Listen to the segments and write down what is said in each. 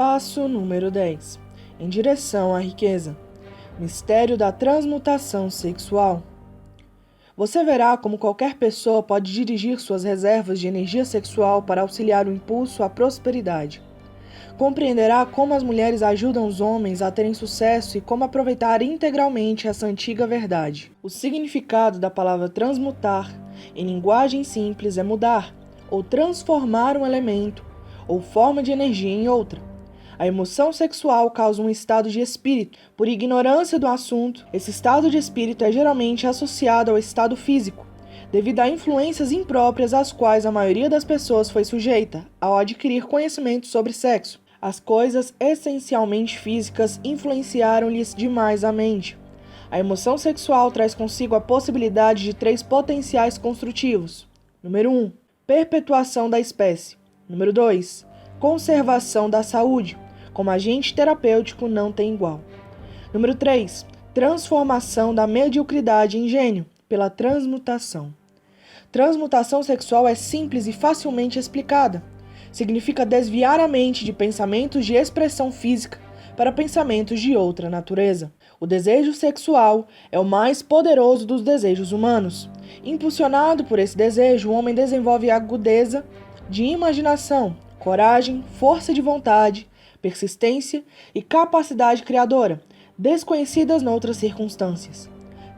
Passo número 10. Em direção à riqueza. Mistério da transmutação sexual. Você verá como qualquer pessoa pode dirigir suas reservas de energia sexual para auxiliar o impulso à prosperidade. Compreenderá como as mulheres ajudam os homens a terem sucesso e como aproveitar integralmente essa antiga verdade. O significado da palavra transmutar, em linguagem simples, é mudar, ou transformar um elemento, ou forma de energia em outra. A emoção sexual causa um estado de espírito. Por ignorância do assunto, esse estado de espírito é geralmente associado ao estado físico, devido a influências impróprias às quais a maioria das pessoas foi sujeita ao adquirir conhecimento sobre sexo. As coisas essencialmente físicas influenciaram-lhes demais a mente. A emoção sexual traz consigo a possibilidade de 3 potenciais construtivos. Número 1. Perpetuação da espécie. Número 2. Conservação da saúde. Como agente terapêutico não tem igual. Número 3. Transformação da mediocridade em gênio, pela transmutação. Transmutação sexual é simples e facilmente explicada. Significa desviar a mente de pensamentos de expressão física para pensamentos de outra natureza. O desejo sexual é o mais poderoso dos desejos humanos. Impulsionado por esse desejo, o homem desenvolve agudeza de imaginação, coragem, força de vontade, persistência e capacidade criadora, desconhecidas noutras circunstâncias.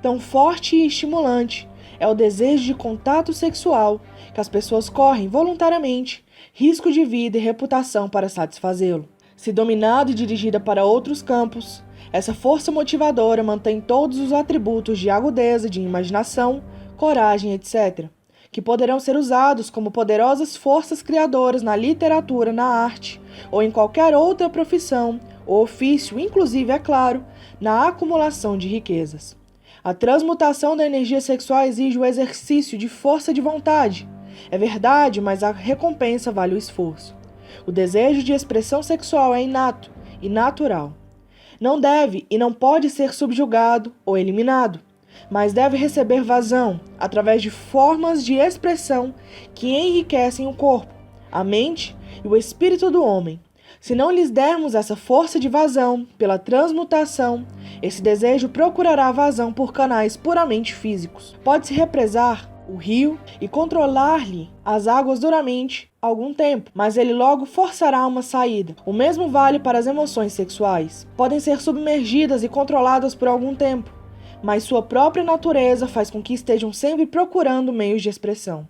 Tão forte e estimulante é o desejo de contato sexual que as pessoas correm voluntariamente risco de vida e reputação para satisfazê-lo. Se dominada e dirigida para outros campos, essa força motivadora mantém todos os atributos de agudeza, de imaginação, coragem, etc., que poderão ser usados como poderosas forças criadoras na literatura, na arte, ou em qualquer outra profissão ou ofício, inclusive, é claro, na acumulação de riquezas. A transmutação da energia sexual exige o exercício de força de vontade. É verdade, mas a recompensa vale o esforço. O desejo de expressão sexual é inato e natural. Não deve e não pode ser subjugado ou eliminado, mas deve receber vazão através de formas de expressão que enriquecem o corpo, a mente e o espírito do homem. Se não lhes dermos essa força de vazão pela transmutação, esse desejo procurará vazão por canais puramente físicos. Pode-se represar o rio e controlar-lhe as águas duramente algum tempo, mas ele logo forçará uma saída. O mesmo vale para as emoções sexuais. Podem ser submergidas e controladas por algum tempo, mas sua própria natureza faz com que estejam sempre procurando meios de expressão.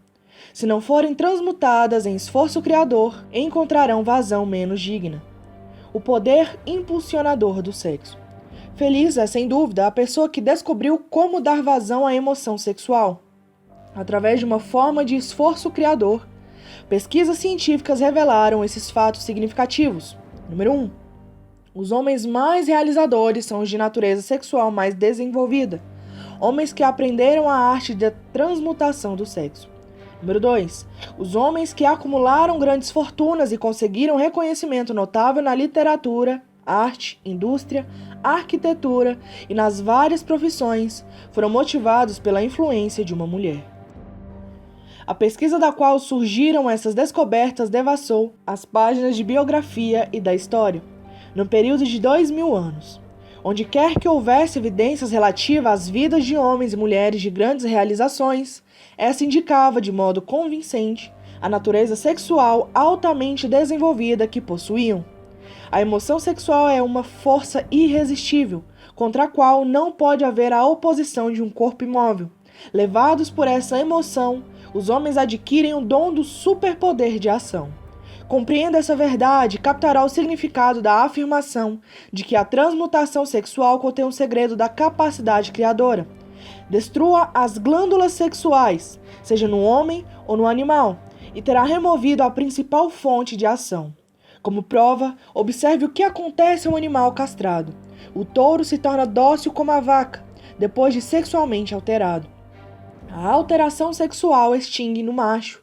Se não forem transmutadas em esforço criador, encontrarão vazão menos digna. O poder impulsionador do sexo. Feliz é, sem dúvida, a pessoa que descobriu como dar vazão à emoção sexual, através de uma forma de esforço criador. Pesquisas científicas revelaram esses fatos significativos. Número 1. Os homens mais realizadores são os de natureza sexual mais desenvolvida. Homens que aprenderam a arte da transmutação do sexo. Número 2. Os homens que acumularam grandes fortunas e conseguiram reconhecimento notável na literatura, arte, indústria, arquitetura e nas várias profissões foram motivados pela influência de uma mulher. A pesquisa da qual surgiram essas descobertas devassou as páginas de biografia e da história, no período de 2000 anos. Onde quer que houvesse evidências relativas às vidas de homens e mulheres de grandes realizações, essa indicava de modo convincente a natureza sexual altamente desenvolvida que possuíam. A emoção sexual é uma força irresistível, contra a qual não pode haver a oposição de um corpo imóvel. Levados por essa emoção, os homens adquirem o dom do superpoder de ação. Compreenda essa verdade e captará o significado da afirmação de que a transmutação sexual contém um segredo da capacidade criadora. Destrua as glândulas sexuais, seja no homem ou no animal, e terá removido a principal fonte de ação. Como prova, observe o que acontece ao animal castrado. O touro se torna dócil como a vaca, depois de sexualmente alterado. A alteração sexual extingue no macho,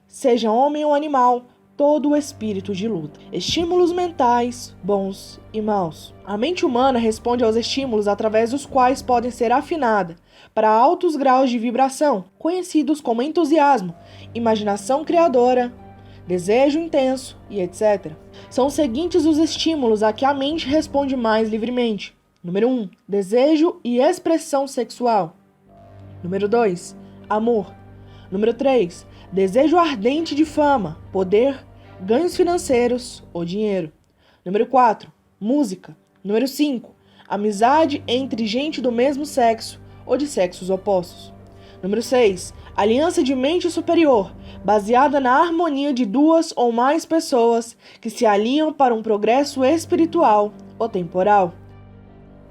seja homem ou animal, todo o espírito de luta. Estímulos mentais, bons e maus. A mente humana responde aos estímulos através dos quais podem ser afinada para altos graus de vibração, conhecidos como entusiasmo, imaginação criadora, desejo intenso e etc. São os seguintes os estímulos a que a mente responde mais livremente. Número 1, desejo e expressão sexual. Número 2, amor. Número 3, desejo ardente de fama, poder, ganhos financeiros ou dinheiro. Número 4, música. Número 5, amizade entre gente do mesmo sexo ou de sexos opostos. Número 6, aliança de mente superior, baseada na harmonia de duas ou mais pessoas que se alinham para um progresso espiritual ou temporal.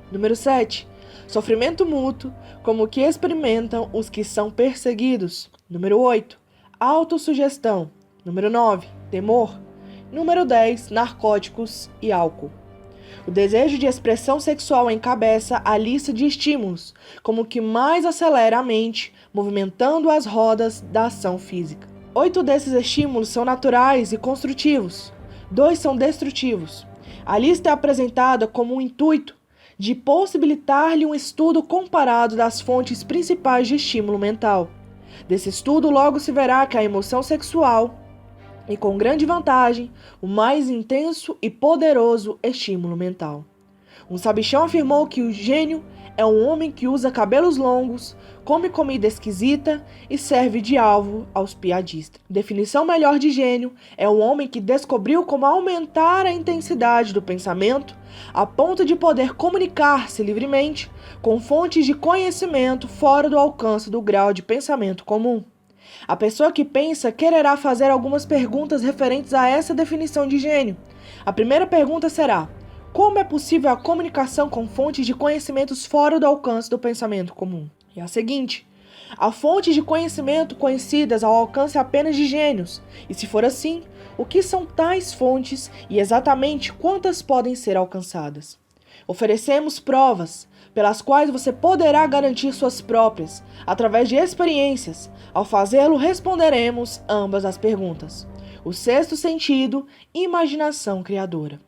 Número 7, sofrimento mútuo, como o que experimentam os que são perseguidos. Número 8, autossugestão. Número 9, temor. Número 10, narcóticos e álcool. O desejo de expressão sexual encabeça a lista de estímulos, como o que mais acelera a mente, movimentando as rodas da ação física. 8 desses estímulos são naturais e construtivos. 2 são destrutivos. A lista é apresentada como um intuito de possibilitar-lhe um estudo comparado das fontes principais de estímulo mental. Desse estudo logo se verá que a emoção sexual e, com grande vantagem, o mais intenso e poderoso estímulo mental. Um sabichão afirmou que o gênio é um homem que usa cabelos longos, come comida esquisita e serve de alvo aos piadistas. Definição melhor de gênio é um homem que descobriu como aumentar a intensidade do pensamento a ponto de poder comunicar-se livremente com fontes de conhecimento fora do alcance do grau de pensamento comum. A pessoa que pensa quererá fazer algumas perguntas referentes a essa definição de gênio. A primeira pergunta será: como é possível a comunicação com fontes de conhecimentos fora do alcance do pensamento comum? E a seguinte: há fontes de conhecimento conhecidas ao alcance apenas de gênios, e se for assim, o que são tais fontes e exatamente quantas podem ser alcançadas? Oferecemos provas, pelas quais você poderá garantir suas próprias, através de experiências. Ao fazê-lo, responderemos ambas as perguntas. O sexto sentido, imaginação criadora.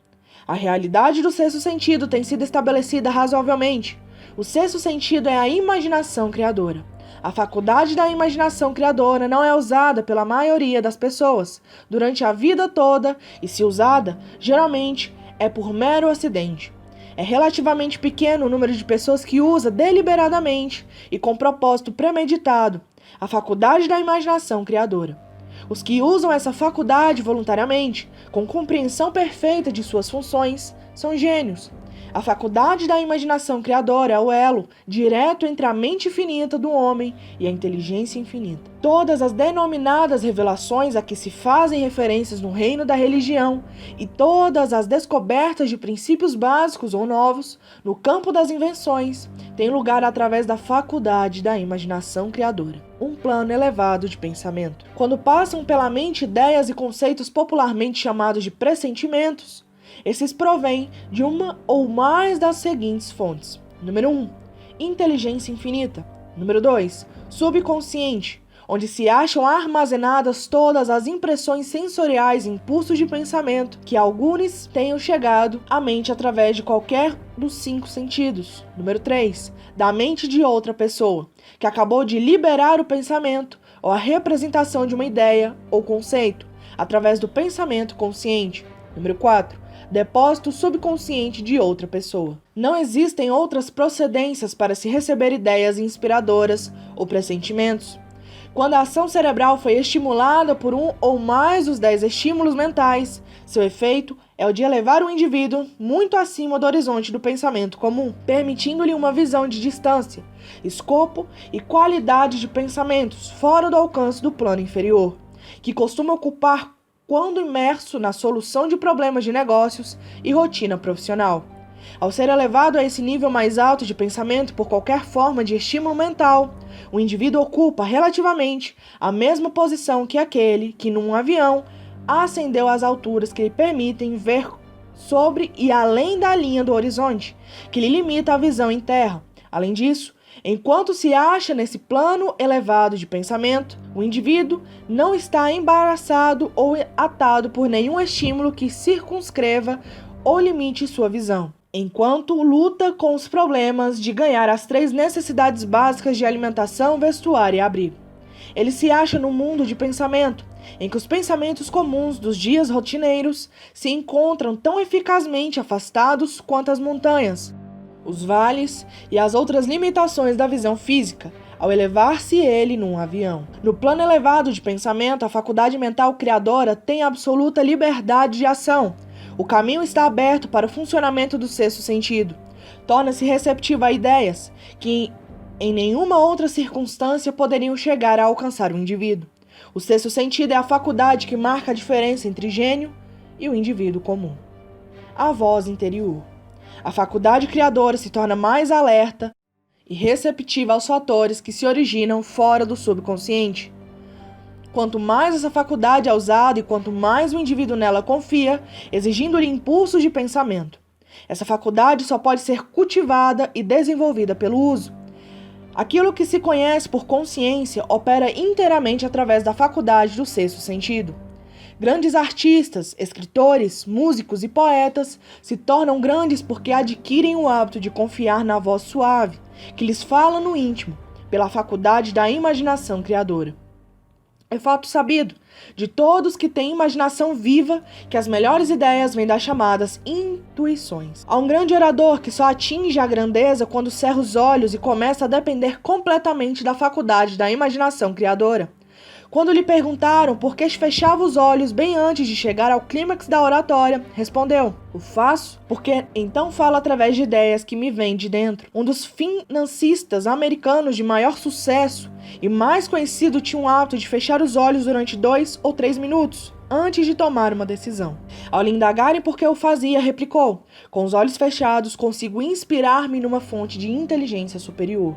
A realidade do sexto sentido tem sido estabelecida razoavelmente. O sexto sentido é a imaginação criadora. A faculdade da imaginação criadora não é usada pela maioria das pessoas durante a vida toda e, se usada, geralmente é por mero acidente. É relativamente pequeno o número de pessoas que usa deliberadamente e com propósito premeditado a faculdade da imaginação criadora. Os que usam essa faculdade voluntariamente, com compreensão perfeita de suas funções, são gênios. A faculdade da imaginação criadora é o elo direto entre a mente finita do homem e a inteligência infinita. Todas as denominadas revelações a que se fazem referências no reino da religião e todas as descobertas de princípios básicos ou novos no campo das invenções têm lugar através da faculdade da imaginação criadora, um plano elevado de pensamento. Quando passam pela mente ideias e conceitos popularmente chamados de pressentimentos, esses provêm de uma ou mais das seguintes fontes. Número 1, inteligência infinita. Número 2, subconsciente, onde se acham armazenadas todas as impressões sensoriais e impulsos de pensamento que alguns tenham chegado à mente através de qualquer dos 5 sentidos. Número 3, da mente de outra pessoa, que acabou de liberar o pensamento ou a representação de uma ideia ou conceito, através do pensamento consciente. Número 4, depósito subconsciente de outra pessoa. Não existem outras procedências para se receber ideias inspiradoras ou pressentimentos. Quando a ação cerebral foi estimulada por um ou mais dos 10 estímulos mentais, seu efeito é o de elevar o indivíduo muito acima do horizonte do pensamento comum, permitindo-lhe uma visão de distância, escopo e qualidade de pensamentos fora do alcance do plano inferior, que costuma ocupar quando imerso na solução de problemas de negócios e rotina profissional. Ao ser elevado a esse nível mais alto de pensamento por qualquer forma de estímulo mental, o indivíduo ocupa relativamente a mesma posição que aquele que, num avião, ascendeu às alturas que lhe permitem ver sobre e além da linha do horizonte, que lhe limita a visão em terra. Além disso, enquanto se acha nesse plano elevado de pensamento, o indivíduo não está embaraçado ou atado por nenhum estímulo que circunscreva ou limite sua visão, enquanto luta com os problemas de ganhar as 3 necessidades básicas de alimentação, vestuário e abrigo. Ele se acha no mundo de pensamento, em que os pensamentos comuns dos dias rotineiros se encontram tão eficazmente afastados quanto as montanhas, os vales e as outras limitações da visão física, ao elevar-se ele num avião. No plano elevado de pensamento, a faculdade mental criadora tem absoluta liberdade de ação. O caminho está aberto para o funcionamento do sexto sentido. Torna-se receptiva a ideias que, em nenhuma outra circunstância, poderiam chegar a alcançar o indivíduo. O sexto sentido é a faculdade que marca a diferença entre gênio e o indivíduo comum. A voz interior. A faculdade criadora se torna mais alerta e receptiva aos fatores que se originam fora do subconsciente. Quanto mais essa faculdade é usada e quanto mais o indivíduo nela confia, exigindo-lhe impulsos de pensamento. Essa faculdade só pode ser cultivada e desenvolvida pelo uso. Aquilo que se conhece por consciência opera inteiramente através da faculdade do sexto sentido. Grandes artistas, escritores, músicos e poetas se tornam grandes porque adquirem o hábito de confiar na voz suave, que lhes fala no íntimo, pela faculdade da imaginação criadora. É fato sabido, de todos que têm imaginação viva, que as melhores ideias vêm das chamadas intuições. Há um grande orador que só atinge a grandeza quando cerra os olhos e começa a depender completamente da faculdade da imaginação criadora. Quando lhe perguntaram por que fechava os olhos bem antes de chegar ao clímax da oratória, respondeu: "O faço porque então falo através de ideias que me vêm de dentro." Um dos financistas americanos de maior sucesso e mais conhecido tinha o hábito de fechar os olhos durante 2 ou 3 minutos, antes de tomar uma decisão. Ao lhe indagarem por que o fazia, replicou: "Com os olhos fechados, consigo inspirar-me numa fonte de inteligência superior."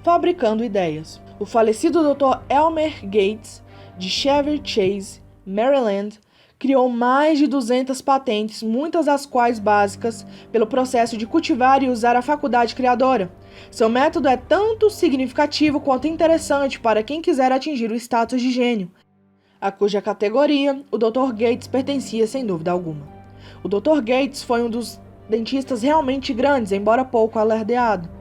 Fabricando ideias. O falecido Dr. Elmer Gates, de Chevy Chase, Maryland, criou mais de 200 patentes, muitas das quais básicas, pelo processo de cultivar e usar a faculdade criadora. Seu método é tanto significativo quanto interessante para quem quiser atingir o status de gênio, a cuja categoria o Dr. Gates pertencia sem dúvida alguma. O Dr. Gates foi um dos dentistas realmente grandes, embora pouco alardeado.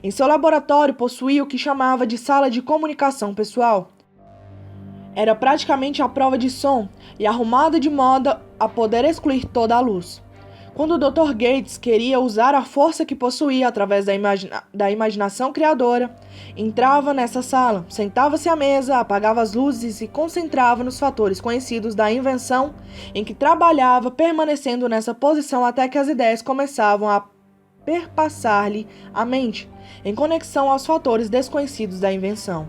Em seu laboratório possuía o que chamava de sala de comunicação pessoal. Era praticamente à prova de som e arrumada de modo a poder excluir toda a luz. Quando o Dr. Gates queria usar a força que possuía através da imaginação criadora, entrava nessa sala, sentava-se à mesa, apagava as luzes e se concentrava nos fatores conhecidos da invenção, em que trabalhava, permanecendo nessa posição até que as ideias começavam a perpassar-lhe a mente, em conexão aos fatores desconhecidos da invenção.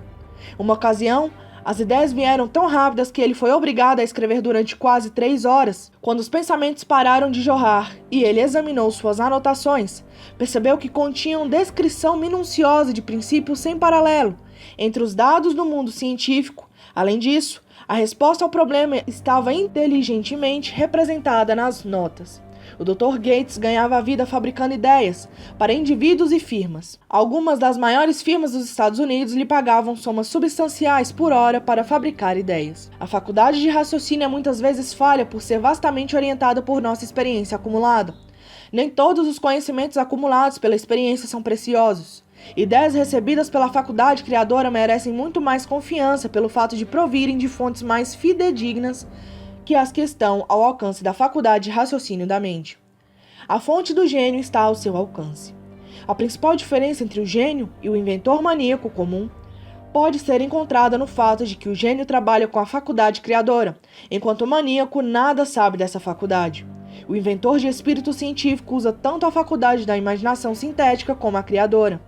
Uma ocasião, as ideias vieram tão rápidas que ele foi obrigado a escrever durante quase 3 horas. Quando os pensamentos pararam de jorrar e ele examinou suas anotações, percebeu que continham descrição minuciosa de princípios sem paralelo entre os dados do mundo científico. Além disso, a resposta ao problema estava inteligentemente representada nas notas. O Dr. Gates ganhava a vida fabricando ideias para indivíduos e firmas. Algumas das maiores firmas dos Estados Unidos lhe pagavam somas substanciais por hora para fabricar ideias. A faculdade de raciocínio é muitas vezes falha por ser vastamente orientada por nossa experiência acumulada. Nem todos os conhecimentos acumulados pela experiência são preciosos. Ideias recebidas pela faculdade criadora merecem muito mais confiança pelo fato de provirem de fontes mais fidedignas que as que estão ao alcance da faculdade de raciocínio da mente. A fonte do gênio está ao seu alcance. A principal diferença entre o gênio e o inventor maníaco comum pode ser encontrada no fato de que o gênio trabalha com a faculdade criadora, enquanto o maníaco nada sabe dessa faculdade. O inventor de espírito científico usa tanto a faculdade da imaginação sintética como a criadora.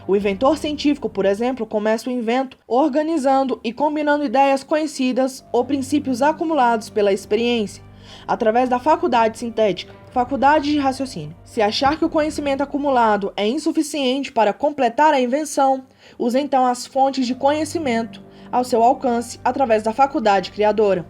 O inventor científico, por exemplo, começa o invento organizando e combinando ideias conhecidas ou princípios acumulados pela experiência, através da faculdade sintética, faculdade de raciocínio. Se achar que o conhecimento acumulado é insuficiente para completar a invenção, use então as fontes de conhecimento ao seu alcance através da faculdade criadora.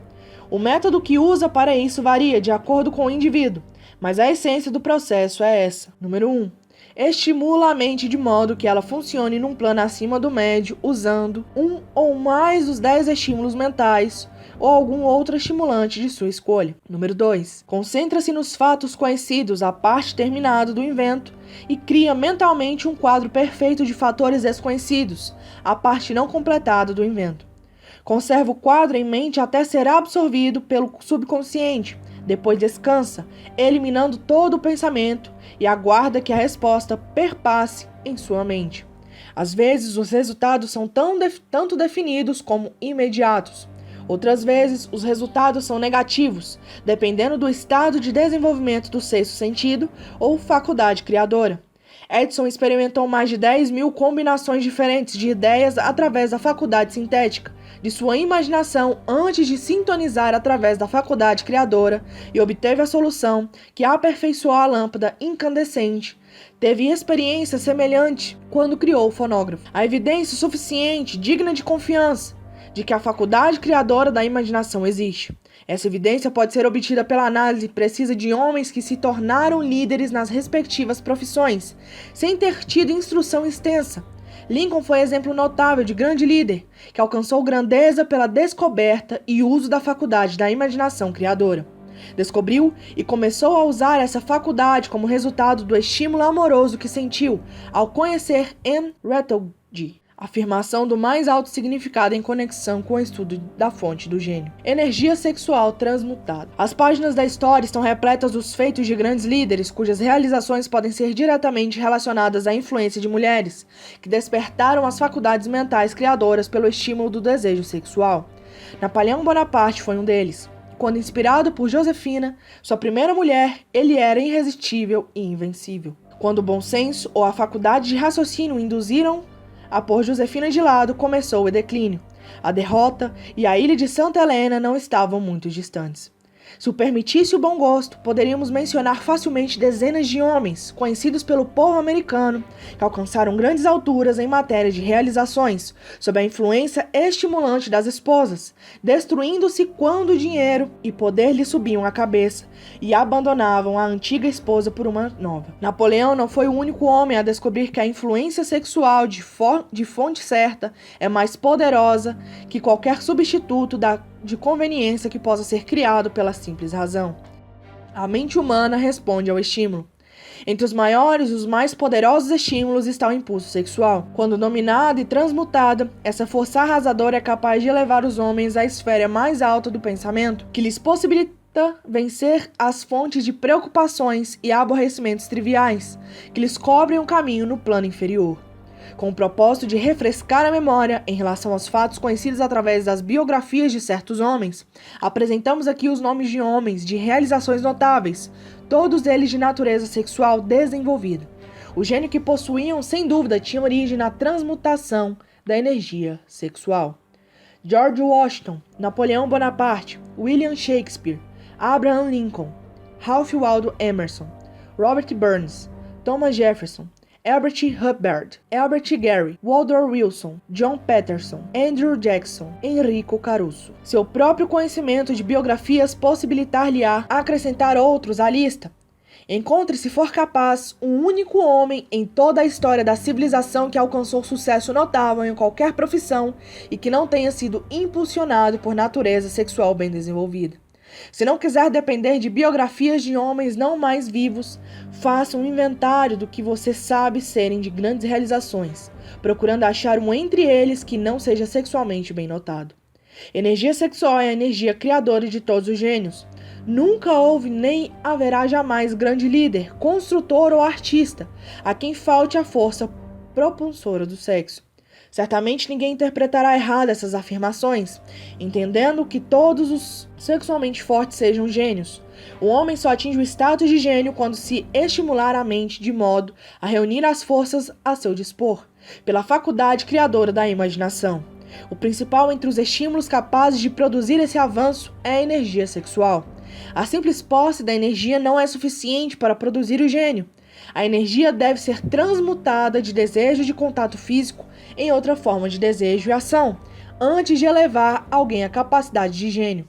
O método que usa para isso varia de acordo com o indivíduo, mas a essência do processo é essa. Número 1. Estimula a mente de modo que ela funcione num plano acima do médio, usando um ou mais dos 10 estímulos mentais ou algum outro estimulante de sua escolha. Número 2. Concentra-se nos fatos conhecidos, a parte terminada do invento, e cria mentalmente um quadro perfeito de fatores desconhecidos, a parte não completada do invento. Conserva o quadro em mente até ser absorvido pelo subconsciente. Depois descansa, eliminando todo o pensamento e aguarda que a resposta perpasse em sua mente. Às vezes, os resultados são tanto definidos como imediatos. Outras vezes, os resultados são negativos, dependendo do estado de desenvolvimento do sexto sentido ou faculdade criadora. Edison experimentou mais de 10.000 combinações diferentes de ideias através da faculdade sintética, de sua imaginação antes de sintonizar através da faculdade criadora e obteve a solução que aperfeiçoou a lâmpada incandescente. Teve experiência semelhante quando criou o fonógrafo. A evidência suficiente, digna de confiança, de que a faculdade criadora da imaginação existe. Essa evidência pode ser obtida pela análise precisa de homens que se tornaram líderes nas respectivas profissões, sem ter tido instrução extensa. Lincoln foi exemplo notável de grande líder, que alcançou grandeza pela descoberta e uso da faculdade da imaginação criadora. Descobriu e começou a usar essa faculdade como resultado do estímulo amoroso que sentiu ao conhecer Anne Hathaway. Afirmação do mais alto significado em conexão com o estudo da fonte do gênio. Energia sexual transmutada. As páginas da história estão repletas dos feitos de grandes líderes, cujas realizações podem ser diretamente relacionadas à influência de mulheres, que despertaram as faculdades mentais criadoras pelo estímulo do desejo sexual. Napoleão Bonaparte foi um deles. Quando inspirado por Josefina, sua primeira mulher, ele era irresistível e invencível. Quando o bom senso ou a faculdade de raciocínio induziram a pôr Josefina de lado, começou o declínio. A derrota e a ilha de Santa Helena não estavam muito distantes. Se o permitisse o bom gosto, poderíamos mencionar facilmente dezenas de homens, conhecidos pelo povo americano, que alcançaram grandes alturas em matéria de realizações, sob a influência estimulante das esposas, destruindo-se quando o dinheiro e poder lhe subiam à cabeça e abandonavam a antiga esposa por uma nova. Napoleão não foi o único homem a descobrir que a influência sexual de fonte certa é mais poderosa que qualquer substituto de conveniência que possa ser criado pela simples razão. A mente humana responde ao estímulo. Entre os maiores e os mais poderosos estímulos está o impulso sexual. Quando dominada e transmutada, essa força arrasadora é capaz de elevar os homens à esfera mais alta do pensamento, que lhes possibilita vencer as fontes de preocupações e aborrecimentos triviais, que lhes cobrem o caminho no plano inferior. Com o propósito de refrescar a memória em relação aos fatos conhecidos através das biografias de certos homens, apresentamos aqui os nomes de homens de realizações notáveis, todos eles de natureza sexual desenvolvida. O gênio que possuíam, sem dúvida, tinha origem na transmutação da energia sexual. George Washington, Napoleão Bonaparte, William Shakespeare, Abraham Lincoln, Ralph Waldo Emerson, Robert Burns, Thomas Jefferson, Albert Hubbard, Albert Gary, Woodrow Wilson, John Patterson, Andrew Jackson, Enrico Caruso. Seu próprio conhecimento de biografias possibilitar-lhe-á acrescentar outros à lista. Encontre, se for capaz, um único homem em toda a história da civilização que alcançou sucesso notável em qualquer profissão e que não tenha sido impulsionado por natureza sexual bem desenvolvida. Se não quiser depender de biografias de homens não mais vivos, faça um inventário do que você sabe serem de grandes realizações, procurando achar um entre eles que não seja sexualmente bem notado. Energia sexual é a energia criadora de todos os gênios. Nunca houve nem haverá jamais grande líder, construtor ou artista a quem falte a força propulsora do sexo. Certamente ninguém interpretará errado essas afirmações, entendendo que todos os sexualmente fortes sejam gênios. O homem só atinge o status de gênio quando se estimular a mente de modo a reunir as forças a seu dispor, pela faculdade criadora da imaginação. O principal entre os estímulos capazes de produzir esse avanço é a energia sexual. A simples posse da energia não é suficiente para produzir o gênio. A energia deve ser transmutada de desejo de contato físico em outra forma de desejo e ação, antes de elevar alguém à capacidade de gênio.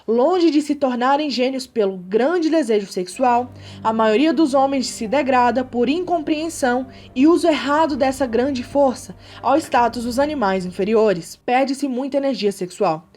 Longe de se tornarem gênios pelo grande desejo sexual, a maioria dos homens se degrada por incompreensão e uso errado dessa grande força ao status dos animais inferiores. Perde-se muita energia sexual.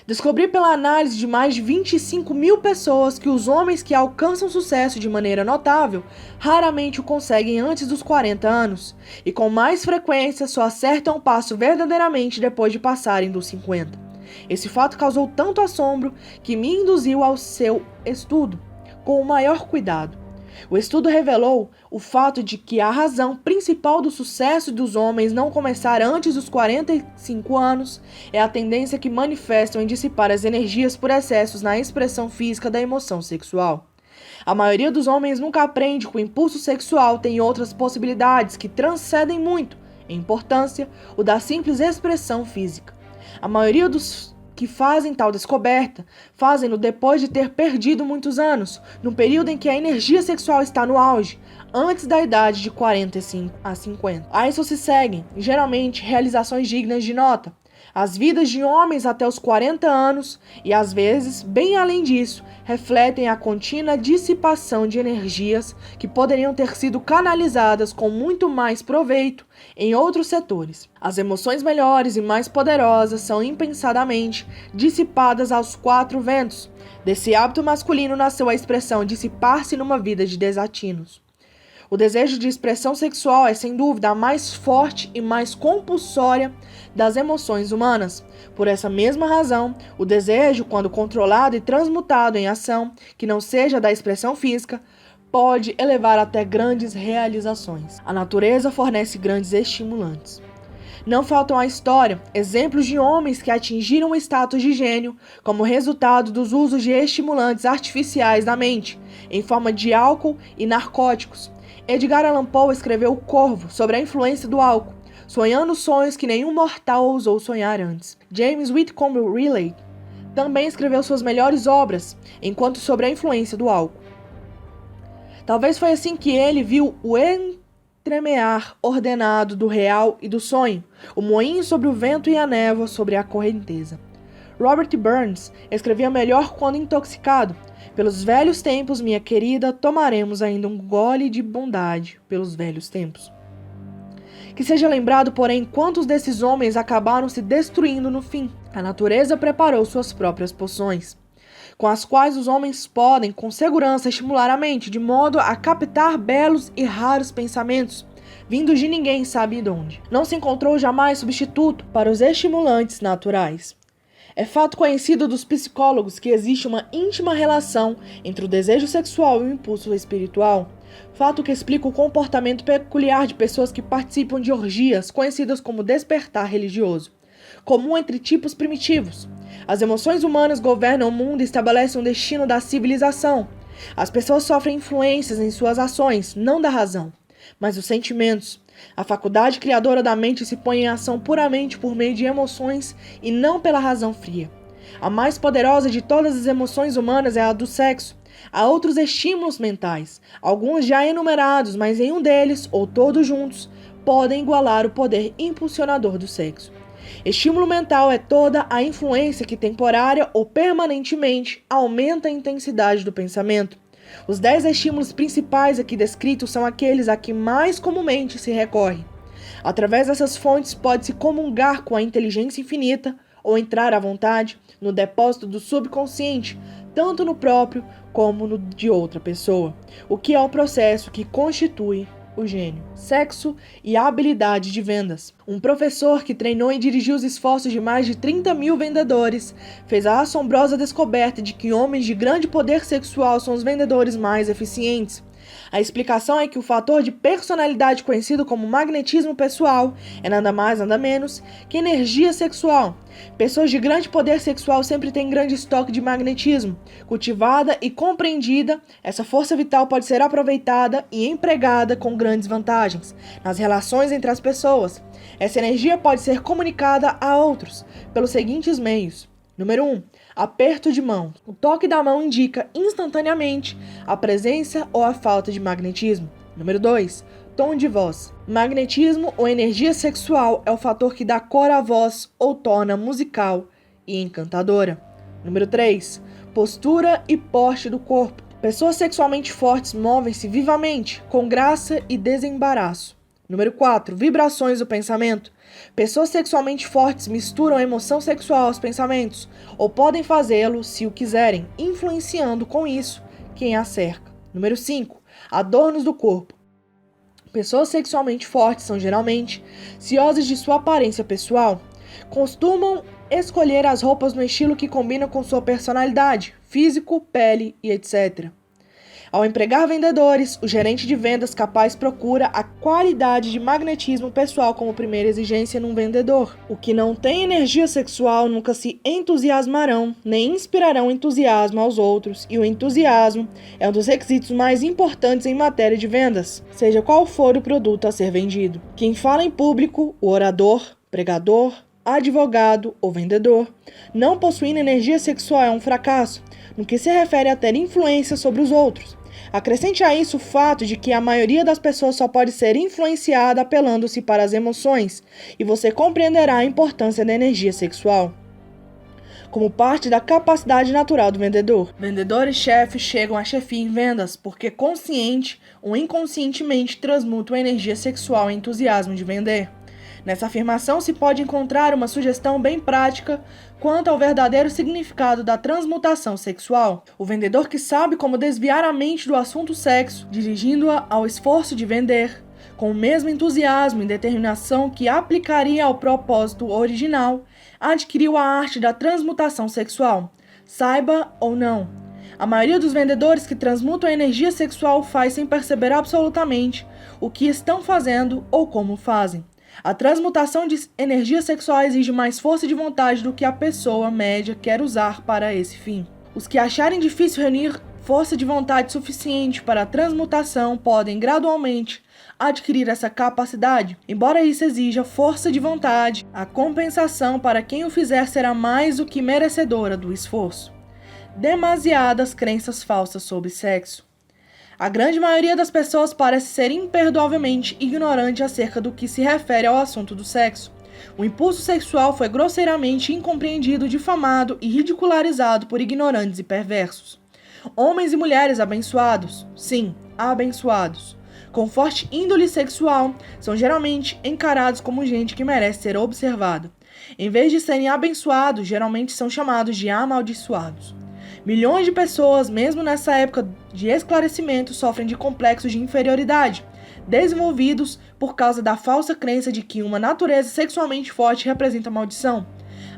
Descobri pela análise de mais de 25.000 pessoas que os homens que alcançam sucesso de maneira notável raramente o conseguem antes dos 40 anos e com mais frequência só acertam o passo verdadeiramente depois de passarem dos 50. Esse fato causou tanto assombro que me induziu ao seu estudo, com o maior cuidado. O estudo revelou o fato de que a razão principal do sucesso dos homens não começar antes dos 45 anos é a tendência que manifestam em dissipar as energias por excessos na expressão física da emoção sexual. A maioria dos homens nunca aprende que o impulso sexual tem outras possibilidades que transcendem muito, em importância, o da simples expressão física. A maioria dos que fazem tal descoberta, fazem-no depois de ter perdido muitos anos, no período em que a energia sexual está no auge, antes da idade de 45 a 50. A isso se seguem, geralmente, realizações dignas de nota. As vidas de homens até os 40 anos, e às vezes, bem além disso, refletem a contínua dissipação de energias que poderiam ter sido canalizadas com muito mais proveito em outros setores. As emoções melhores e mais poderosas são impensadamente dissipadas aos 4 ventos. Desse hábito masculino nasceu a expressão dissipar-se numa vida de desatinos. O desejo de expressão sexual é, sem dúvida, a mais forte e mais compulsória das emoções humanas. Por essa mesma razão, o desejo, quando controlado e transmutado em ação, que não seja da expressão física, pode elevar até grandes realizações. A natureza fornece grandes estimulantes. Não faltam à história exemplos de homens que atingiram o status de gênio como resultado dos usos de estimulantes artificiais da mente, em forma de álcool e narcóticos. Edgar Allan Poe escreveu O Corvo sobre a influência do álcool, sonhando sonhos que nenhum mortal ousou sonhar antes. James Whitcomb Riley também escreveu suas melhores obras, enquanto sobre a influência do álcool. Talvez foi assim que ele viu o entremear ordenado do real e do sonho, o moinho sobre o vento e a névoa sobre a correnteza. Robert Burns escrevia melhor quando intoxicado. Pelos velhos tempos, minha querida, tomaremos ainda um gole de bondade pelos velhos tempos. Que seja lembrado, porém, quantos desses homens acabaram se destruindo no fim. A natureza preparou suas próprias poções, com as quais os homens podem, com segurança, estimular a mente, de modo a captar belos e raros pensamentos, vindos de ninguém sabe de onde. Não se encontrou jamais substituto para os estimulantes naturais. É fato conhecido dos psicólogos que existe uma íntima relação entre o desejo sexual e o impulso espiritual, fato que explica o comportamento peculiar de pessoas que participam de orgias conhecidas como despertar religioso, comum entre tipos primitivos. As emoções humanas governam o mundo e estabelecem o destino da civilização. As pessoas sofrem influências em suas ações, não da razão, mas dos sentimentos. A faculdade criadora da mente se põe em ação puramente por meio de emoções e não pela razão fria. A mais poderosa de todas as emoções humanas é a do sexo. Há outros estímulos mentais, alguns já enumerados, mas em um deles, ou todos juntos, podem igualar o poder impulsionador do sexo. Estímulo mental é toda a influência que temporária ou permanentemente aumenta a intensidade do pensamento. Os 10 estímulos principais aqui descritos são aqueles a que mais comumente se recorre. Através dessas fontes pode-se comungar com a inteligência infinita ou entrar à vontade no depósito do subconsciente, tanto no próprio como no de outra pessoa, o que é o processo que constitui o gênio. Sexo e habilidade de vendas. Um professor que treinou e dirigiu os esforços de mais de 30 mil vendedores fez a assombrosa descoberta de que homens de grande poder sexual são os vendedores mais eficientes. A explicação é que o fator de personalidade conhecido como magnetismo pessoal é nada mais nada menos que energia sexual. Pessoas de grande poder sexual sempre têm grande estoque de magnetismo. Cultivada e compreendida, essa força vital pode ser aproveitada e empregada com grandes vantagens nas relações entre as pessoas. Essa energia pode ser comunicada a outros pelos seguintes meios. Número 1. Aperto de mão. O toque da mão indica instantaneamente a presença ou a falta de magnetismo. Número 2. Tom de voz. Magnetismo ou energia sexual é o fator que dá cor à voz ou torna musical e encantadora. Número 3. Postura e porte do corpo. Pessoas sexualmente fortes movem-se vivamente, com graça e desembaraço. Número 4. Vibrações do pensamento. Pessoas sexualmente fortes misturam a emoção sexual aos pensamentos, ou podem fazê-lo se o quiserem, influenciando com isso quem a cerca. Número 5. Adornos do corpo. Pessoas sexualmente fortes são geralmente ciosas de sua aparência pessoal. Costumam escolher as roupas no estilo que combina com sua personalidade, físico, pele e etc. Ao empregar vendedores, o gerente de vendas capaz procura a qualidade de magnetismo pessoal como primeira exigência num vendedor. O que não tem energia sexual nunca se entusiasmarão, nem inspirarão entusiasmo aos outros, e o entusiasmo é um dos requisitos mais importantes em matéria de vendas, seja qual for o produto a ser vendido. Quem fala em público, o orador, pregador, advogado ou vendedor, não possuindo energia sexual é um fracasso, no que se refere a ter influência sobre os outros. Acrescente a isso o fato de que a maioria das pessoas só pode ser influenciada apelando-se para as emoções, e você compreenderá a importância da energia sexual como parte da capacidade natural do vendedor. Vendedores chefes chegam a chefia em vendas porque consciente ou inconscientemente transmutam a energia sexual em entusiasmo de vender. Nessa afirmação se pode encontrar uma sugestão bem prática quanto ao verdadeiro significado da transmutação sexual. O vendedor que sabe como desviar a mente do assunto sexo, dirigindo-a ao esforço de vender, com o mesmo entusiasmo e determinação que aplicaria ao propósito original, adquiriu a arte da transmutação sexual. Saiba ou não, a maioria dos vendedores que transmutam a energia sexual faz sem perceber absolutamente o que estão fazendo ou como fazem. A transmutação de energia sexual exige mais força de vontade do que a pessoa média quer usar para esse fim. Os que acharem difícil reunir força de vontade suficiente para a transmutação podem gradualmente adquirir essa capacidade. Embora isso exija força de vontade, a compensação para quem o fizer será mais do que merecedora do esforço. Demasiadas crenças falsas sobre sexo. A grande maioria das pessoas parece ser imperdoavelmente ignorante acerca do que se refere ao assunto do sexo. O impulso sexual foi grosseiramente incompreendido, difamado e ridicularizado por ignorantes e perversos. Homens e mulheres abençoados, sim, abençoados, com forte índole sexual, são geralmente encarados como gente que merece ser observada. Em vez de serem abençoados, geralmente são chamados de amaldiçoados. Milhões de pessoas, mesmo nessa época de esclarecimento, sofrem de complexos de inferioridade, desenvolvidos por causa da falsa crença de que uma natureza sexualmente forte representa maldição.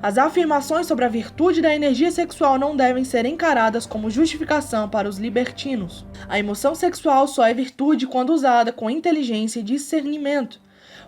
As afirmações sobre a virtude da energia sexual não devem ser encaradas como justificação para os libertinos. A emoção sexual só é virtude quando usada com inteligência e discernimento.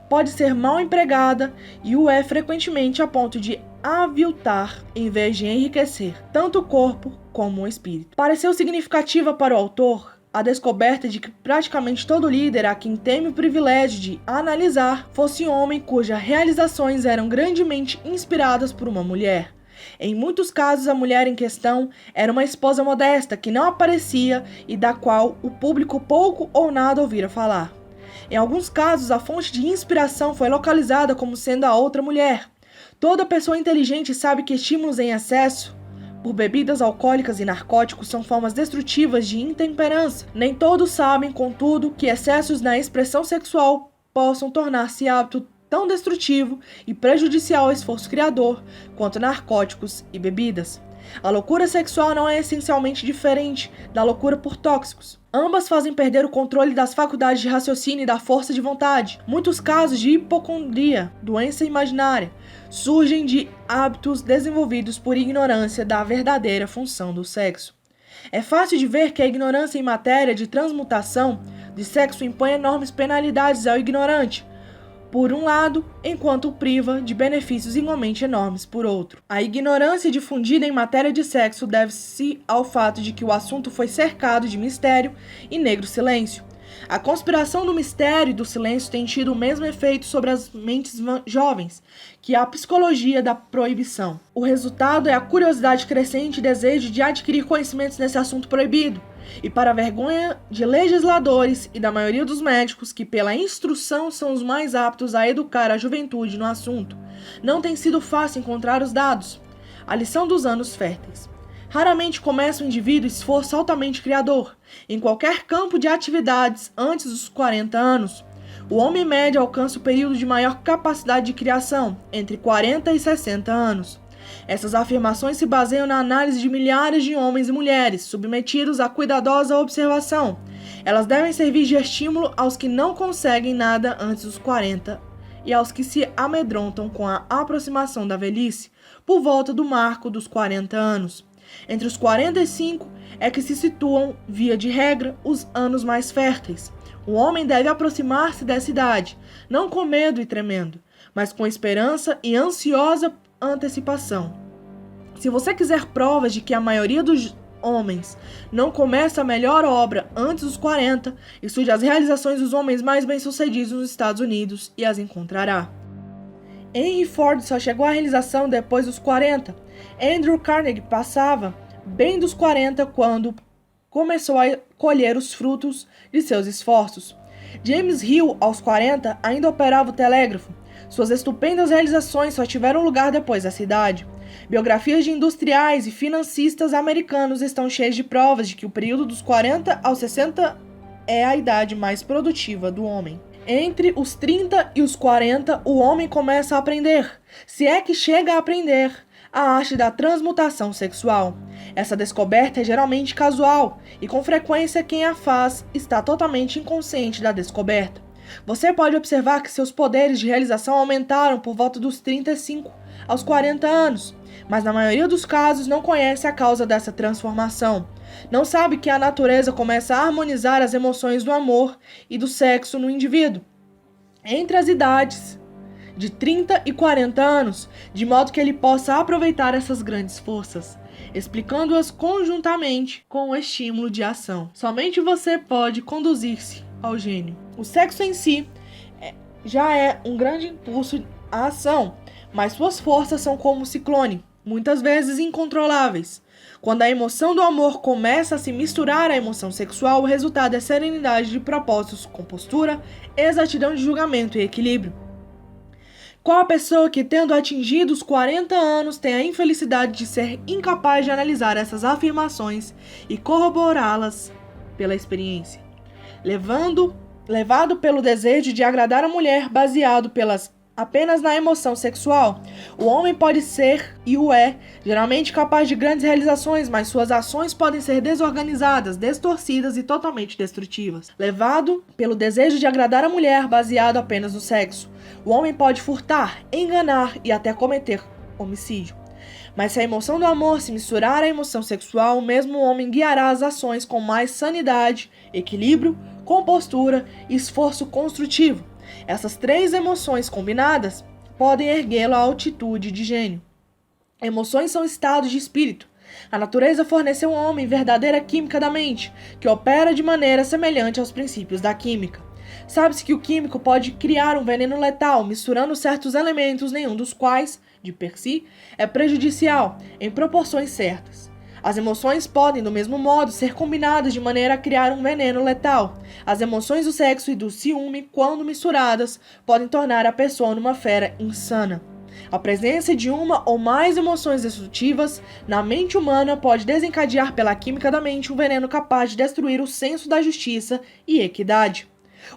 Pode ser mal empregada e o é frequentemente a ponto de aviltar em vez de enriquecer tanto o corpo como o espírito. Pareceu significativa para o autor a descoberta de que praticamente todo líder a quem teme o privilégio de analisar fosse homem cujas realizações eram grandemente inspiradas por uma mulher. Em muitos casos, a mulher em questão era uma esposa modesta que não aparecia e da qual o público pouco ou nada ouvira falar. Em alguns casos, a fonte de inspiração foi localizada como sendo a outra mulher. Toda pessoa inteligente sabe que estímulos em excesso por bebidas alcoólicas e narcóticos são formas destrutivas de intemperança. Nem todos sabem, contudo, que excessos na expressão sexual possam tornar-se hábito tão destrutivo e prejudicial ao esforço criador quanto narcóticos e bebidas. A loucura sexual não é essencialmente diferente da loucura por tóxicos. Ambas fazem perder o controle das faculdades de raciocínio e da força de vontade. Muitos casos de hipocondria, doença imaginária, surgem de hábitos desenvolvidos por ignorância da verdadeira função do sexo. É fácil de ver que a ignorância em matéria de transmutação de sexo impõe enormes penalidades ao ignorante, por um lado, enquanto o priva de benefícios igualmente enormes por outro. A ignorância difundida em matéria de sexo deve-se ao fato de que o assunto foi cercado de mistério e negro silêncio. A conspiração do mistério e do silêncio tem tido o mesmo efeito sobre as mentes jovens que a psicologia da proibição. O resultado é a curiosidade crescente e desejo de adquirir conhecimentos nesse assunto proibido. E para a vergonha de legisladores e da maioria dos médicos, que pela instrução são os mais aptos a educar a juventude no assunto, não tem sido fácil encontrar os dados. A lição dos anos férteis. Raramente começa o indivíduo esforço altamente criador, em qualquer campo de atividades antes dos 40 anos. O homem médio alcança o período de maior capacidade de criação, entre 40 e 60 anos. Essas afirmações se baseiam na análise de milhares de homens e mulheres, submetidos a cuidadosa observação. Elas devem servir de estímulo aos que não conseguem nada antes dos 40 e aos que se amedrontam com a aproximação da velhice por volta do marco dos 40 anos. Entre os 45 é que se situam, via de regra, os anos mais férteis. O homem deve aproximar-se dessa idade, não com medo e tremendo, mas com esperança e ansiosa antecipação. Se você quiser provas de que a maioria dos homens não começa a melhor obra antes dos 40, estude as realizações dos homens mais bem-sucedidos nos Estados Unidos e as encontrará. Henry Ford só chegou à realização depois dos 40. Andrew Carnegie passava bem dos 40 quando começou a colher os frutos de seus esforços. James Hill, aos 40, ainda operava o telégrafo. Suas estupendas realizações só tiveram lugar depois dessa idade. Biografias de industriais e financistas americanos estão cheias de provas de que o período dos 40 aos 60 é a idade mais produtiva do homem. Entre os 30 e os 40, o homem começa a aprender, se é que chega a aprender, a arte da transmutação sexual. Essa descoberta é geralmente casual e, com frequência, quem a faz está totalmente inconsciente da descoberta. Você pode observar que seus poderes de realização aumentaram por volta dos 35 aos 40 anos, mas na maioria dos casos não conhece a causa dessa transformação. Não sabe que a natureza começa a harmonizar as emoções do amor e do sexo no indivíduo entre as idades de 30 e 40 anos, de modo que ele possa aproveitar essas grandes forças, explicando-as conjuntamente com o estímulo de ação. Somente você pode conduzir-se ao gênio. O sexo em si já é um grande impulso à ação, mas suas forças são como um ciclone, muitas vezes incontroláveis. Quando a emoção do amor começa a se misturar à emoção sexual, o resultado é serenidade de propósitos, compostura, exatidão de julgamento e equilíbrio. Qual a pessoa que, tendo atingido os 40 anos, tem a infelicidade de ser incapaz de analisar essas afirmações e corroborá-las pela experiência? Levado pelo desejo de agradar a mulher baseado apenas na emoção sexual, o homem pode ser, e o é, geralmente capaz de grandes realizações, mas suas ações podem ser desorganizadas, distorcidas e totalmente destrutivas. Levado pelo desejo de agradar a mulher baseado apenas no sexo, o homem pode furtar, enganar e até cometer homicídio. Mas se a emoção do amor se misturar à emoção sexual, o mesmo homem guiará as ações com mais sanidade, equilíbrio, compostura e esforço construtivo. Essas três emoções combinadas podem erguê-lo à altitude de gênio. Emoções são estados de espírito. A natureza forneceu ao homem verdadeira química da mente, que opera de maneira semelhante aos princípios da química. Sabe-se que o químico pode criar um veneno letal, misturando certos elementos, nenhum dos quais, de per si, é prejudicial, em proporções certas. As emoções podem, do mesmo modo, ser combinadas de maneira a criar um veneno letal. As emoções do sexo e do ciúme, quando misturadas, podem tornar a pessoa numa fera insana. A presença de uma ou mais emoções destrutivas na mente humana pode desencadear pela química da mente um veneno capaz de destruir o senso da justiça e equidade.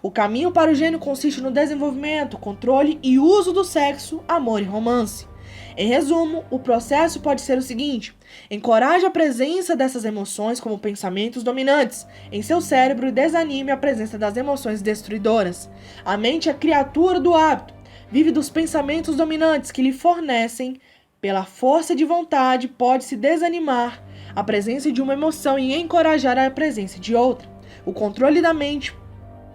O caminho para o gênio consiste no desenvolvimento, controle e uso do sexo, amor e romance. Em resumo, o processo pode ser o seguinte: encoraje a presença dessas emoções como pensamentos dominantes em seu cérebro e desanime a presença das emoções destruidoras. A mente é criatura do hábito, vive dos pensamentos dominantes que lhe fornecem. Pela força de vontade, pode-se desanimar a presença de uma emoção e encorajar a presença de outra. O controle da mente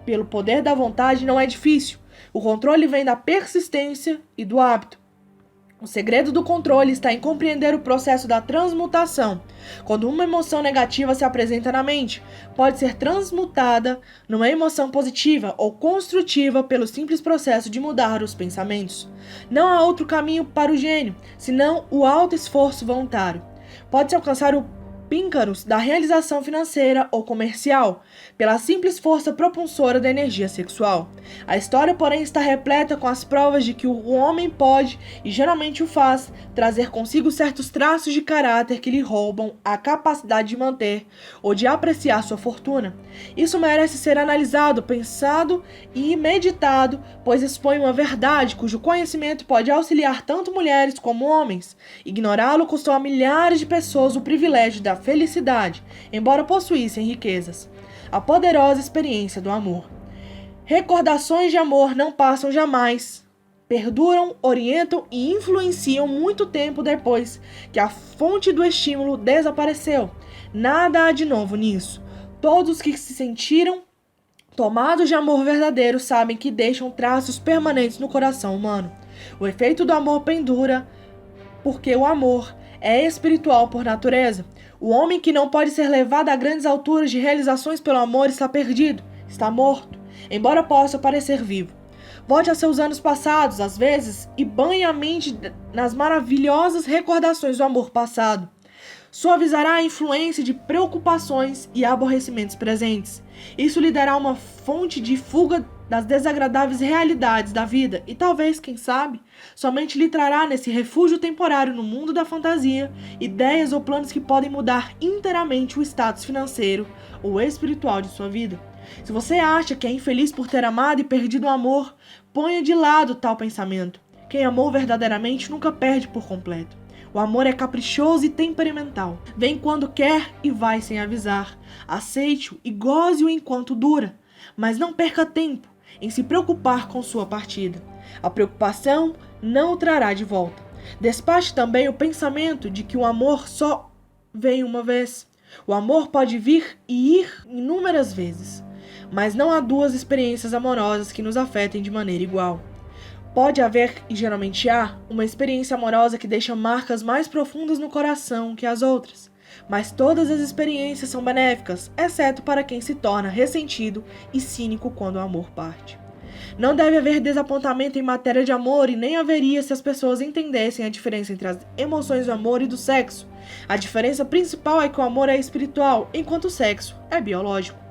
pelo poder da vontade não é difícil. O controle vem da persistência e do hábito. O segredo do controle está em compreender o processo da transmutação. Quando uma emoção negativa se apresenta na mente, pode ser transmutada numa emoção positiva ou construtiva pelo simples processo de mudar os pensamentos. Não há outro caminho para o gênio, senão o alto esforço voluntário. Pode-se alcançar o píncaros da realização financeira ou comercial, pela simples força propulsora da energia sexual. A história, porém, está repleta com as provas de que o homem pode, e geralmente o faz, trazer consigo certos traços de caráter que lhe roubam a capacidade de manter ou de apreciar sua fortuna. Isso merece ser analisado, pensado e meditado, pois expõe uma verdade cujo conhecimento pode auxiliar tanto mulheres como homens. Ignorá-lo custou a milhares de pessoas o privilégio da felicidade, embora possuíssem riquezas. A poderosa experiência do amor. Recordações de amor não passam jamais perduram, orientam e influenciam muito tempo depois que a fonte do estímulo desapareceu. Nada há de novo nisso. Todos que se sentiram tomados de amor verdadeiro sabem que deixam traços permanentes no coração humano. O efeito do amor pendura porque o amor é espiritual por natureza. O homem que não pode ser levado a grandes alturas de realizações pelo amor está perdido, está morto, embora possa parecer vivo. Volte a seus anos passados, às vezes, e banhe a mente nas maravilhosas recordações do amor passado. Suavizará a influência de preocupações e aborrecimentos presentes. Isso lhe dará uma fonte de fuga das desagradáveis realidades da vida e talvez, quem sabe, somente lhe trará nesse refúgio temporário no mundo da fantasia ideias ou planos que podem mudar inteiramente o status financeiro ou espiritual de sua vida. Se você acha que é infeliz por ter amado e perdido o amor, ponha de lado tal pensamento. Quem amou verdadeiramente nunca perde por completo. O amor é caprichoso e temperamental. Vem quando quer e vai sem avisar. Aceite-o e goze-o enquanto dura. Mas não perca tempo em se preocupar com sua partida. A preocupação não o trará de volta. Despache também o pensamento de que o amor só vem uma vez. O amor pode vir e ir inúmeras vezes. Mas não há duas experiências amorosas que nos afetem de maneira igual. Pode haver, e geralmente há, uma experiência amorosa que deixa marcas mais profundas no coração que as outras. Mas todas as experiências são benéficas, exceto para quem se torna ressentido e cínico quando o amor parte. Não deve haver desapontamento em matéria de amor e nem haveria se as pessoas entendessem a diferença entre as emoções do amor e do sexo. A diferença principal é que o amor é espiritual, enquanto o sexo é biológico.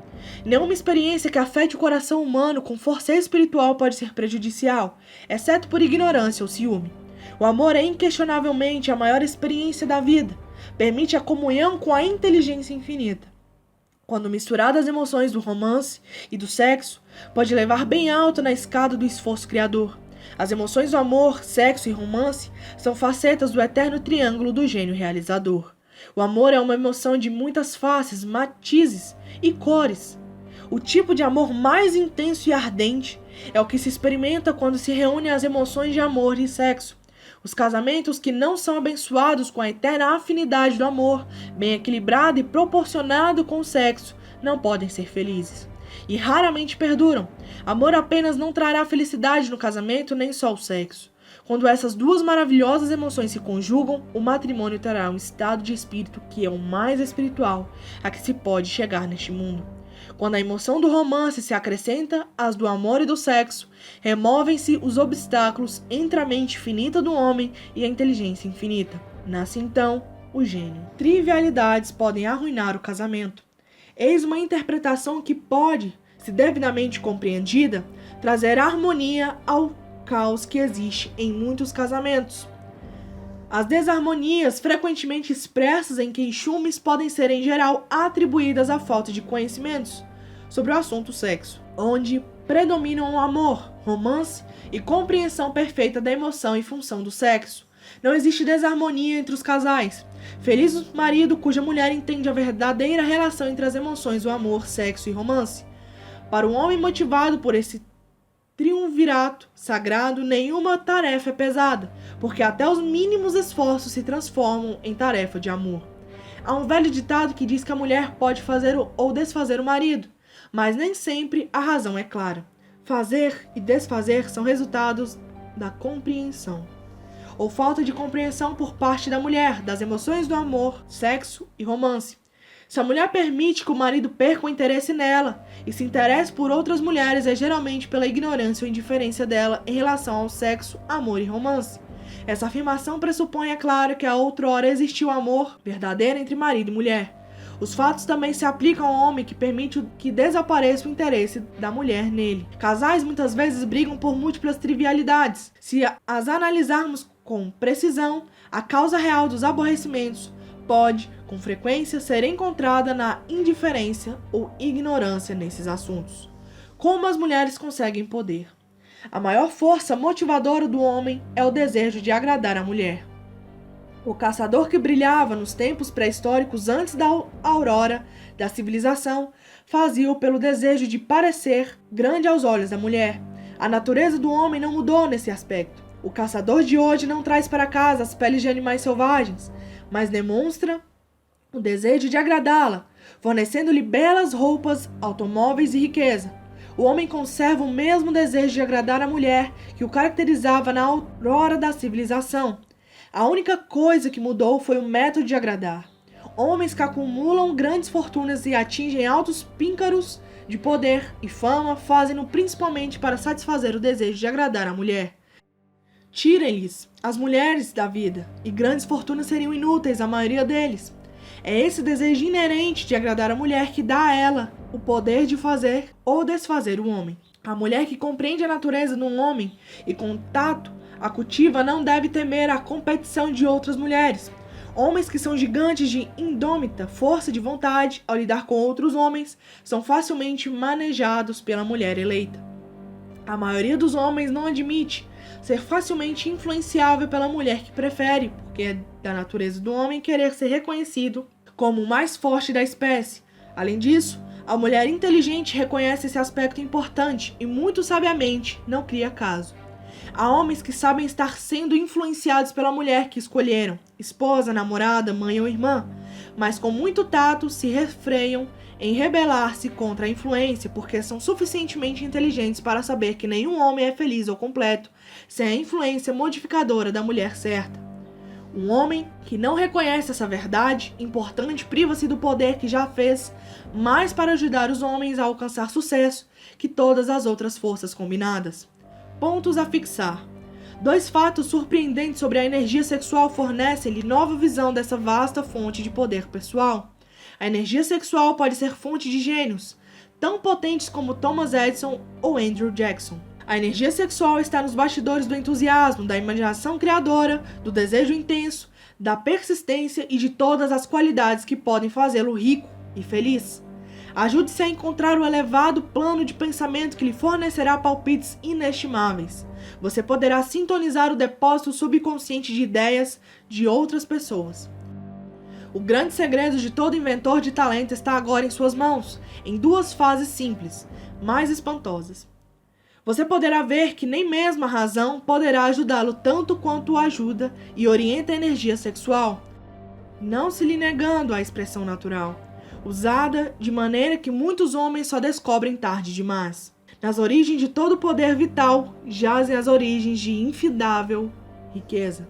Nenhuma experiência que afete o coração humano com força espiritual pode ser prejudicial, exceto por ignorância ou ciúme. O amor é inquestionavelmente a maior experiência da vida. Permite a comunhão com a inteligência infinita. Quando misturada às emoções do romance e do sexo, pode levar bem alto na escada do esforço criador. As emoções do amor, sexo e romance são facetas do eterno triângulo do gênio realizador. O amor é uma emoção de muitas faces, matizes e cores. O tipo de amor mais intenso e ardente é o que se experimenta quando se reúnem as emoções de amor e sexo. Os casamentos que não são abençoados com a eterna afinidade do amor, bem equilibrado e proporcionado com o sexo, não podem ser felizes. E raramente perduram. Amor apenas não trará felicidade no casamento, nem só o sexo. Quando essas duas maravilhosas emoções se conjugam, o matrimônio terá um estado de espírito que é o mais espiritual a que se pode chegar neste mundo. Quando a emoção do romance se acrescenta às do amor e do sexo, removem-se os obstáculos entre a mente finita do homem e a inteligência infinita. Nasce então o gênio. Trivialidades podem arruinar o casamento. Eis uma interpretação que pode, se devidamente compreendida, trazer harmonia ao caos que existe em muitos casamentos. As desarmonias frequentemente expressas em queixumes podem ser, em geral, atribuídas à falta de conhecimentos sobre o assunto sexo, onde predominam o amor, romance e compreensão perfeita da emoção e função do sexo. Não existe desarmonia entre os casais. Feliz o marido cuja mulher entende a verdadeira relação entre as emoções do amor, sexo e romance. Para um homem motivado por esse triunvirato sagrado, nenhuma tarefa é pesada, porque até os mínimos esforços se transformam em tarefa de amor. Há um velho ditado que diz que a mulher pode fazer ou desfazer o marido, mas nem sempre a razão é clara. Fazer e desfazer são resultados da compreensão, ou falta de compreensão por parte da mulher, das emoções do amor, sexo e romance. Se a mulher permite que o marido perca o interesse nela e se interesse por outras mulheres, é geralmente pela ignorância ou indiferença dela em relação ao sexo, amor e romance. Essa afirmação pressupõe, é claro, que a outrora existiu amor verdadeiro entre marido e mulher. Os fatos também se aplicam ao homem que permite que desapareça o interesse da mulher nele. Casais muitas vezes brigam por múltiplas trivialidades. Se as analisarmos com precisão, a causa real dos aborrecimentos pode, com frequência, ser encontrada na indiferença ou ignorância nesses assuntos. Como as mulheres conseguem poder? A maior força motivadora do homem é o desejo de agradar a mulher. O caçador que brilhava nos tempos pré-históricos antes da aurora da civilização fazia-o pelo desejo de parecer grande aos olhos da mulher. A natureza do homem não mudou nesse aspecto. O caçador de hoje não traz para casa as peles de animais selvagens, mas demonstra o desejo de agradá-la, fornecendo-lhe belas roupas, automóveis e riqueza. O homem conserva o mesmo desejo de agradar a mulher que o caracterizava na aurora da civilização. A única coisa que mudou foi o método de agradar. Homens que acumulam grandes fortunas e atingem altos píncaros de poder e fama fazem-no principalmente para satisfazer o desejo de agradar a mulher. Tirem-lhes as mulheres da vida, e grandes fortunas seriam inúteis à maioria deles. É esse desejo inerente de agradar a mulher que dá a ela o poder de fazer ou desfazer o homem. A mulher que compreende a natureza de um homem e com tato a cultiva não deve temer a competição de outras mulheres. Homens que são gigantes de indômita força de vontade, ao lidar com outros homens, são facilmente manejados pela mulher eleita. A maioria dos homens não admite ser facilmente influenciável pela mulher que prefere, porque é da natureza do homem querer ser reconhecido como o mais forte da espécie. Além disso, a mulher inteligente reconhece esse aspecto importante e, muito sabiamente, não cria caso. Há homens que sabem estar sendo influenciados pela mulher que escolheram, esposa, namorada, mãe ou irmã, mas com muito tato se refreiam em rebelar-se contra a influência porque são suficientemente inteligentes para saber que nenhum homem é feliz ou completo sem a influência modificadora da mulher certa. Um homem que não reconhece essa verdade importante priva-se do poder que já fez mais para ajudar os homens a alcançar sucesso que todas as outras forças combinadas. Pontos a fixar. 2 fatos surpreendentes sobre a energia sexual fornecem-lhe nova visão dessa vasta fonte de poder pessoal. A energia sexual pode ser fonte de gênios, tão potentes como Thomas Edison ou Andrew Jackson. A energia sexual está nos bastidores do entusiasmo, da imaginação criadora, do desejo intenso, da persistência e de todas as qualidades que podem fazê-lo rico e feliz. Ajude-se a encontrar o elevado plano de pensamento que lhe fornecerá palpites inestimáveis. Você poderá sintonizar o depósito subconsciente de ideias de outras pessoas. O grande segredo de todo inventor de talento está agora em suas mãos, em 2 fases simples, mais espantosas. Você poderá ver que nem mesmo a razão poderá ajudá-lo tanto quanto o ajuda e orienta a energia sexual, não se lhe negando a expressão natural, usada de maneira que muitos homens só descobrem tarde demais. Nas origens de todo poder vital jazem as origens de infindável riqueza.